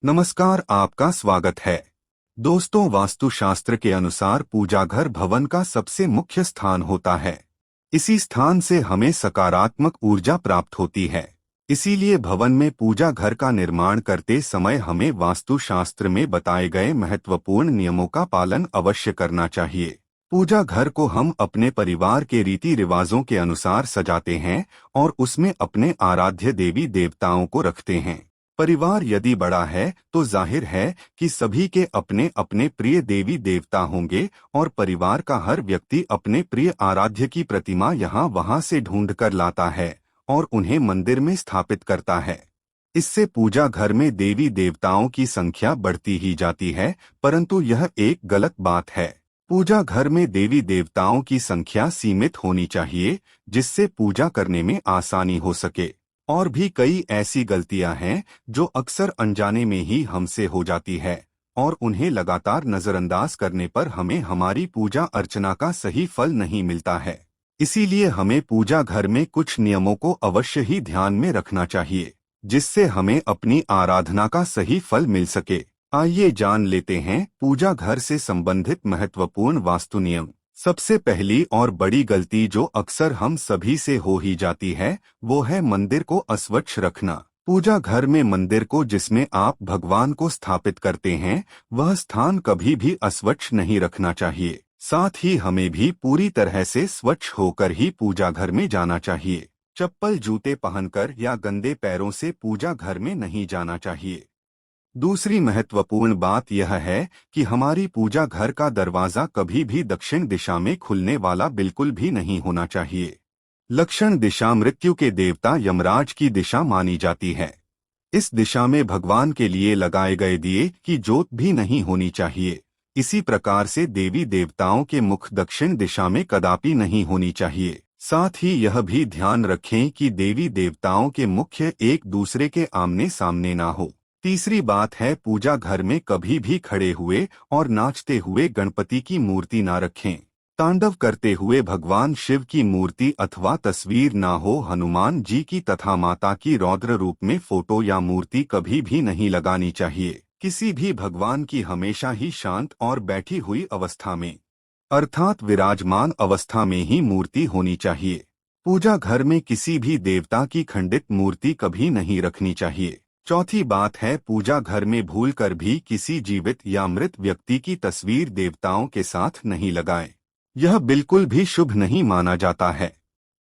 नमस्कार, आपका स्वागत है। दोस्तों, वास्तुशास्त्र के अनुसार पूजा घर भवन का सबसे मुख्य स्थान होता है। इसी स्थान से हमें सकारात्मक ऊर्जा प्राप्त होती है। इसीलिए भवन में पूजा घर का निर्माण करते समय हमें वास्तुशास्त्र में बताए गए महत्वपूर्ण नियमों का पालन अवश्य करना चाहिए। पूजा घर को हम अपने परिवार के रीति रिवाजों के अनुसार सजाते हैं और उसमें अपने आराध्य देवी देवताओं को रखते हैं। परिवार यदि बड़ा है तो जाहिर है कि सभी के अपने अपने प्रिय देवी देवता होंगे और परिवार का हर व्यक्ति अपने प्रिय आराध्य की प्रतिमा यहाँ वहाँ से ढूंढ कर लाता है और उन्हें मंदिर में स्थापित करता है। इससे पूजा घर में देवी देवताओं की संख्या बढ़ती ही जाती है, परंतु यह एक गलत बात है। पूजा घर में देवी देवताओं की संख्या सीमित होनी चाहिए, जिससे पूजा करने में आसानी हो सके। और भी कई ऐसी गलतियां हैं जो अक्सर अनजाने में ही हमसे हो जाती है और उन्हें लगातार नजरअंदाज करने पर हमें हमारी पूजा अर्चना का सही फल नहीं मिलता है। इसीलिए हमें पूजा घर में कुछ नियमों को अवश्य ही ध्यान में रखना चाहिए, जिससे हमें अपनी आराधना का सही फल मिल सके। आइए जान लेते हैं पूजा घर से संबंधित महत्वपूर्ण वास्तु नियम। सबसे पहली और बड़ी गलती जो अक्सर हम सभी से हो ही जाती है, वो है मंदिर को अस्वच्छ रखना। पूजा घर में मंदिर को जिसमें आप भगवान को स्थापित करते हैं, वह स्थान कभी भी अस्वच्छ नहीं रखना चाहिए। साथ ही हमें भी पूरी तरह से स्वच्छ होकर ही पूजा घर में जाना चाहिए। चप्पल जूते पहनकर या गंदे पैरों से पूजा घर में नहीं जाना चाहिए। दूसरी महत्वपूर्ण बात यह है कि हमारी पूजा घर का दरवाजा कभी भी दक्षिण दिशा में खुलने वाला बिल्कुल भी नहीं होना चाहिए। दक्षिण दिशा मृत्यु के देवता यमराज की दिशा मानी जाती है। इस दिशा में भगवान के लिए लगाए गए दिए की जोत भी नहीं होनी चाहिए। इसी प्रकार से देवी देवताओं के मुख दक्षिण दिशा में कदापि नहीं होनी चाहिए। साथ ही यह भी ध्यान रखें कि देवी देवताओं के मुख्य एक दूसरे के आमने सामने ना हो। तीसरी बात है, पूजा घर में कभी भी खड़े हुए और नाचते हुए गणपति की मूर्ति ना रखें। तांडव करते हुए भगवान शिव की मूर्ति अथवा तस्वीर ना हो। हनुमान जी की तथा माता की रौद्र रूप में फोटो या मूर्ति कभी भी नहीं लगानी चाहिए। किसी भी भगवान की हमेशा ही शांत और बैठी हुई अवस्था में, अर्थात विराजमान अवस्था में ही मूर्ति होनी चाहिए। पूजा घर में किसी भी देवता की खंडित मूर्ति कभी नहीं रखनी चाहिए। चौथी बात है, पूजा घर में भूलकर भी किसी जीवित या मृत व्यक्ति की तस्वीर देवताओं के साथ नहीं लगाएं। यह बिल्कुल भी शुभ नहीं माना जाता है।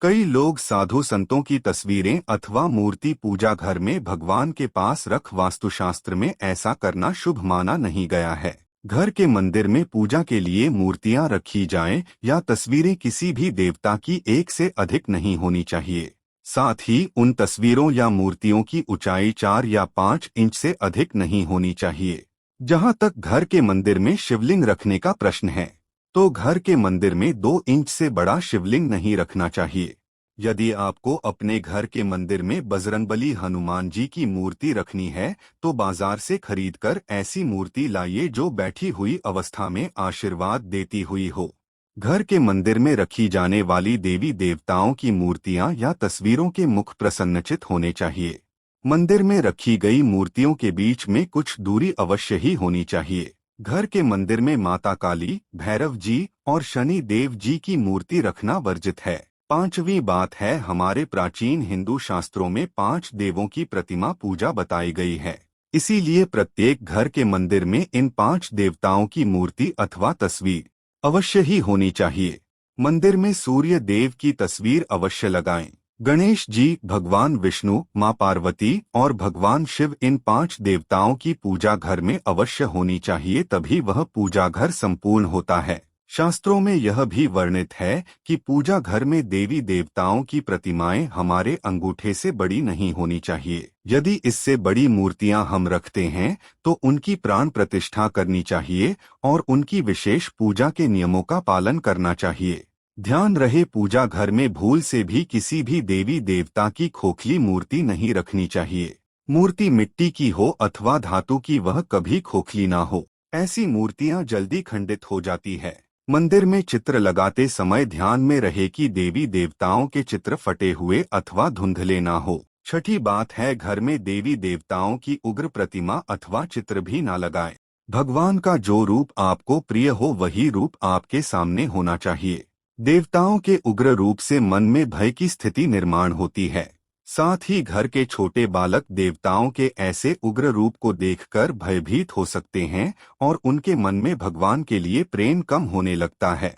कई लोग साधु संतों की तस्वीरें अथवा मूर्ति पूजा घर में भगवान के पास रख वास्तुशास्त्र में ऐसा करना शुभ माना नहीं गया है। घर के मंदिर में पूजा के लिए मूर्तियां रखी जाएं या तस्वीरें किसी भी देवता की एक से अधिक नहीं होनी चाहिए। साथ ही उन तस्वीरों या मूर्तियों की ऊंचाई 4 या 5 इंच से अधिक नहीं होनी चाहिए। जहां तक घर के मंदिर में शिवलिंग रखने का प्रश्न है, तो घर के मंदिर में 2 इंच से बड़ा शिवलिंग नहीं रखना चाहिए। यदि आपको अपने घर के मंदिर में बजरंगबली हनुमान जी की मूर्ति रखनी है, तो बाजार से खरीदकर ऐसी मूर्ति लाइए जो बैठी हुई अवस्था में आशीर्वाद देती हुई हो। घर के मंदिर में रखी जाने वाली देवी देवताओं की मूर्तियां या तस्वीरों के मुख प्रसन्नचित होने चाहिए। मंदिर में रखी गई मूर्तियों के बीच में कुछ दूरी अवश्य ही होनी चाहिए। घर के मंदिर में माता काली, भैरव जी और शनि देव जी की मूर्ति रखना वर्जित है। पांचवी बात है, हमारे प्राचीन हिंदू शास्त्रों में 5 देवों की प्रतिमा पूजा बताई गई है। इसीलिए प्रत्येक घर के मंदिर में इन 5 देवताओं की मूर्ति अथवा तस्वीर अवश्य ही होनी चाहिए। मंदिर में सूर्य देव की तस्वीर अवश्य लगाएं। गणेश जी, भगवान विष्णु, मां पार्वती और भगवान शिव, इन 5 देवताओं की पूजा घर में अवश्य होनी चाहिए, तभी वह पूजा घर संपूर्ण होता है। शास्त्रों में यह भी वर्णित है कि पूजा घर में देवी देवताओं की प्रतिमाएं हमारे अंगूठे से बड़ी नहीं होनी चाहिए। यदि इससे बड़ी मूर्तियां हम रखते हैं तो उनकी प्राण प्रतिष्ठा करनी चाहिए और उनकी विशेष पूजा के नियमों का पालन करना चाहिए। ध्यान रहे, पूजा घर में भूल से भी किसी भी देवी देवता की खोखली मूर्ति नहीं रखनी चाहिए। मूर्ति मिट्टी की हो अथवा धातु की, वह कभी खोखली ना हो। ऐसी मूर्तियां जल्दी खंडित हो जाती है। मंदिर में चित्र लगाते समय ध्यान में रहे कि देवी देवताओं के चित्र फटे हुए अथवा धुंधले ना हो। छठी बात है, घर में देवी देवताओं की उग्र प्रतिमा अथवा चित्र भी ना लगाएं। भगवान का जो रूप आपको प्रिय हो वही रूप आपके सामने होना चाहिए। देवताओं के उग्र रूप से मन में भय की स्थिति निर्माण होती है। साथ ही घर के छोटे बालक देवताओं के ऐसे उग्र रूप को देखकर भयभीत हो सकते हैं और उनके मन में भगवान के लिए प्रेम कम होने लगता है।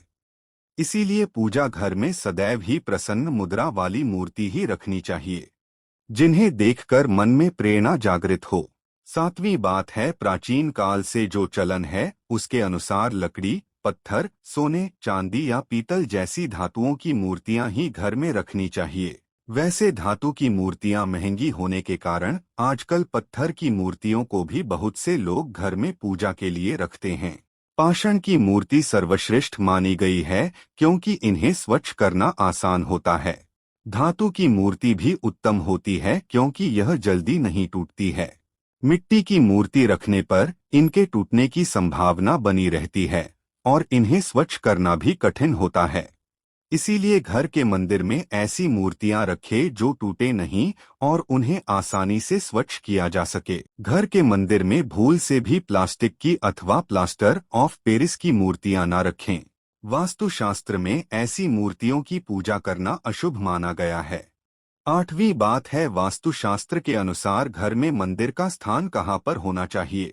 इसीलिए पूजा घर में सदैव ही प्रसन्न मुद्रा वाली मूर्ति ही रखनी चाहिए, जिन्हें देखकर मन में प्रेरणा जागृत हो। सातवीं बात है, प्राचीन काल से जो चलन है उसके अनुसार लकड़ी, पत्थर, सोने, चांदी या पीतल जैसी धातुओं की मूर्तियां ही घर में रखनी चाहिए। वैसे धातु की मूर्तियां महंगी होने के कारण आजकल पत्थर की मूर्तियों को भी बहुत से लोग घर में पूजा के लिए रखते हैं। पाषाण की मूर्ति सर्वश्रेष्ठ मानी गई है क्योंकि इन्हें स्वच्छ करना आसान होता है। धातु की मूर्ति भी उत्तम होती है क्योंकि यह जल्दी नहीं टूटती है। मिट्टी की मूर्ति रखने पर इनके टूटने की संभावना बनी रहती है और इन्हें स्वच्छ करना भी कठिन होता है। इसीलिए घर के मंदिर में ऐसी मूर्तियां रखें जो टूटे नहीं और उन्हें आसानी से स्वच्छ किया जा सके। घर के मंदिर में भूल से भी प्लास्टिक की अथवा प्लास्टर ऑफ पेरिस की मूर्तियां न रखें। वास्तुशास्त्र में ऐसी मूर्तियों की पूजा करना अशुभ माना गया है। आठवीं बात है, वास्तुशास्त्र के अनुसार घर में मंदिर का स्थान कहाँ पर होना चाहिए।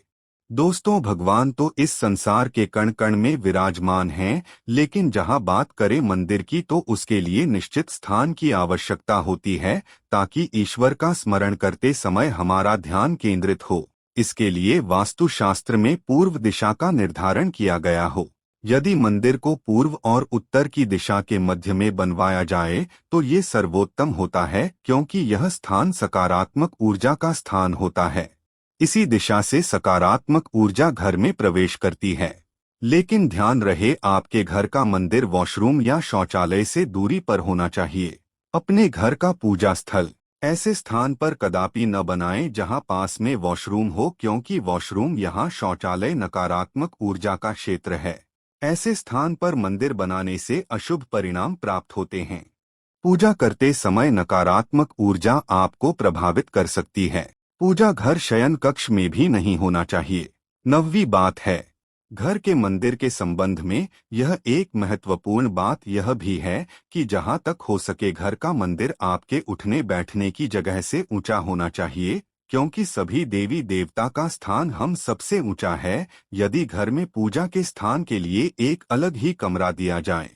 दोस्तों, भगवान तो इस संसार के कण कण में विराजमान हैं, लेकिन जहाँ बात करें मंदिर की तो उसके लिए निश्चित स्थान की आवश्यकता होती है ताकि ईश्वर का स्मरण करते समय हमारा ध्यान केंद्रित हो। इसके लिए वास्तुशास्त्र में पूर्व दिशा का निर्धारण किया गया हो। यदि मंदिर को पूर्व और उत्तर की दिशा के मध्य में बनवाया जाए तो ये सर्वोत्तम होता है क्योंकि यह स्थान सकारात्मक ऊर्जा का स्थान होता है। इसी दिशा से सकारात्मक ऊर्जा घर में प्रवेश करती है। लेकिन ध्यान रहे, आपके घर का मंदिर वॉशरूम या शौचालय से दूरी पर होना चाहिए। अपने घर का पूजा स्थल ऐसे स्थान पर कदापि न बनाएं जहां पास में वॉशरूम हो, क्योंकि वॉशरूम यहां शौचालय नकारात्मक ऊर्जा का क्षेत्र है। ऐसे स्थान पर मंदिर बनाने से अशुभ परिणाम प्राप्त होते हैं। पूजा करते समय नकारात्मक ऊर्जा आपको प्रभावित कर सकती है। पूजा घर शयन कक्ष में भी नहीं होना चाहिए। नौवीं बात है, घर के मंदिर के संबंध में यह एक महत्वपूर्ण बात यह भी है कि जहां तक हो सके घर का मंदिर आपके उठने बैठने की जगह से ऊंचा होना चाहिए, क्योंकि सभी देवी देवता का स्थान हम सबसे ऊंचा है। यदि घर में पूजा के स्थान के लिए एक अलग ही कमरा दिया जाए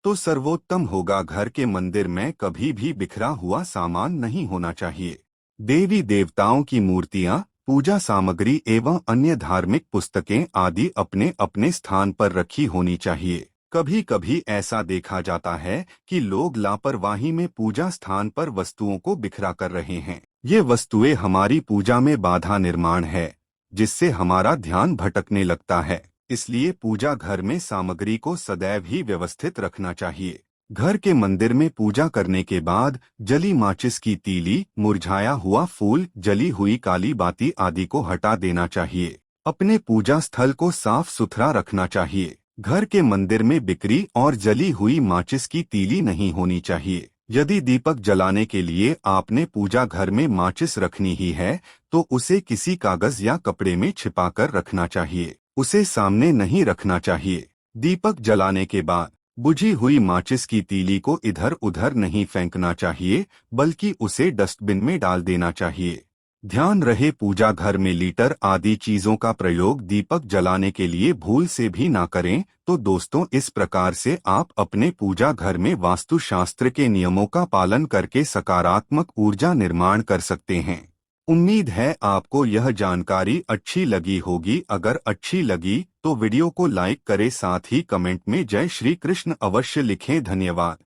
तो सर्वोत्तम होगा। घर के मंदिर में कभी भी बिखरा हुआ सामान नहीं होना चाहिए। देवी देवताओं की मूर्तियां, पूजा सामग्री एवं अन्य धार्मिक पुस्तकें आदि अपने अपने स्थान पर रखी होनी चाहिए। कभी कभी ऐसा देखा जाता है कि लोग लापरवाही में पूजा स्थान पर वस्तुओं को बिखरा कर रहे हैं। ये वस्तुएं हमारी पूजा में बाधा निर्माण है, जिससे हमारा ध्यान भटकने लगता है। इसलिए पूजा घर में सामग्री को सदैव ही व्यवस्थित रखना चाहिए। घर के मंदिर में पूजा करने के बाद जली माचिस की तीली, मुरझाया हुआ फूल, जली हुई काली बाती आदि को हटा देना चाहिए। अपने पूजा स्थल को साफ सुथरा रखना चाहिए। घर के मंदिर में बिक्री और जली हुई माचिस की तीली नहीं होनी चाहिए। यदि दीपक जलाने के लिए आपने पूजा घर में माचिस रखनी ही है तो उसे किसी कागज या कपड़े में छिपाकर रखना चाहिए। उसे सामने नहीं रखना चाहिए। दीपक जलाने के बाद बुझी हुई माचिस की तीली को इधर उधर नहीं फेंकना चाहिए, बल्कि उसे डस्टबिन में डाल देना चाहिए। ध्यान रहे, पूजा घर में लीटर आदि चीजों का प्रयोग दीपक जलाने के लिए भूल से भी ना करें। तो दोस्तों, इस प्रकार से आप अपने पूजा घर में वास्तुशास्त्र के नियमों का पालन करके सकारात्मक ऊर्जा निर्माण कर सकते हैं। उम्मीद है आपको यह जानकारी अच्छी लगी होगी। अगर अच्छी लगी तो वीडियो को लाइक करें, साथ ही कमेंट में जय श्री कृष्ण अवश्य लिखें। धन्यवाद।